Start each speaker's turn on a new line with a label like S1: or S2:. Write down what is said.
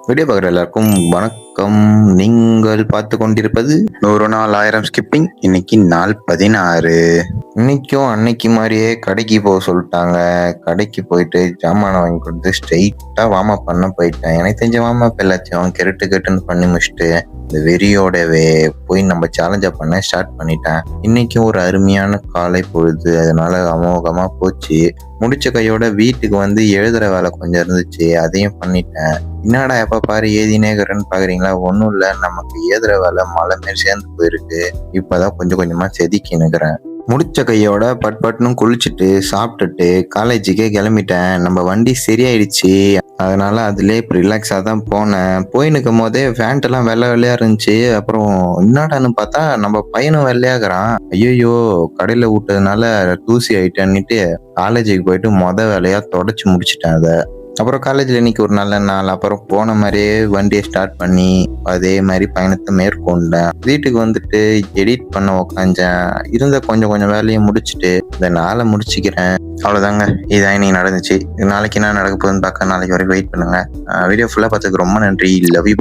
S1: Video பார்க்குற எல்லாருக்கும் வணக்கம். நீங்கள் பார்த்து கொண்டிருப்பது 100 நாள் 1000 ஸ்கிப்பிங். இன்னைக்கு நாள் 16. இன்னைக்கும் அன்னைக்கு மாதிரியே கடைக்கு போக சொல்லிட்டாங்க. கடைக்கு போயிட்டு ஜாமானை வாங்கி கொடுத்து ஸ்ட்ரெயிட்டாக வார்ம் அப் பண்ண போயிட்டேன். எனக்கு தெரிஞ்ச வார்ம் அப் எல்லாத்தையும் கெட்டுன்னு பண்ணி முடிச்சுட்டு இந்த வெறியோடவே போய் நம்ம சேலஞ்சை பண்ண ஸ்டார்ட் பண்ணிட்டேன். இன்னைக்கும் ஒரு அருமையான காலை பொழுது, அதனால அமோகமா போச்சு. முடிச்ச கையோட வீட்டுக்கு வந்து எழுதுற வேலை கொஞ்சம் இருந்துச்சு, அதையும் பண்ணிட்டேன். என்னடா எப்ப பாரு ஏதினேக்கிறன்னு பாக்குறீங்களா? ஒன்றும் இல்லை, நமக்கு எழுதுற வேலை மலை மேல் சேர்ந்து போயிருக்கு. இப்பதான் கொஞ்சம் கொஞ்சமா செதுக்கி நிற்கிறேன். முடிச்ச கையோட பட்னு குளிச்சுட்டு சாப்பிட்டுட்டு காலேஜுக்கே கிளம்பிட்டேன். நம்ம வண்டி சரியாயிடுச்சு, அதனால அதுலேயே இப்போ ரிலாக்ஸாக தான் போனேன். போய் நிற்கும் போதே ஃபேண்ட்டெல்லாம் வெள்ளையா இருந்துச்சு. அப்புறம் என்னடான்னு பார்த்தா நம்ம பையனும் வெள்ளையாகிறான். ஐயோ, கடையில் விட்டதுனால தூசி ஆயிட்டேன்னுட்டு காலேஜுக்கு போயிட்டு வேலையா தொடச்சி முடிச்சிட்டேன் அதை. அப்புறம் காலேஜில் இன்னைக்கு ஒரு நல்ல நாள். அப்புறம் போன மாதிரியே வண்டியை ஸ்டார்ட் பண்ணி அதே மாதிரி பயணத்தை மேற்கொண்டேன். வீட்டுக்கு வந்துட்டு எடிட் பண்ண உக்காந்தேன். இருந்த கொஞ்சம் வேலையை முடிச்சுட்டு இந்த நாளை முடிச்சுக்கிறேன். அவ்வளோதாங்க, இதான் இன்னைக்கு நடந்துச்சு. நாளைக்கு என்ன நடக்க போகுதுன்னு பார்க்க நாளைக்கு வரைக்கும் வெயிட் பண்ணுங்க. வீடியோ ஃபுல்லாக பார்த்ததுக்கு ரொம்ப நன்றி. Love you.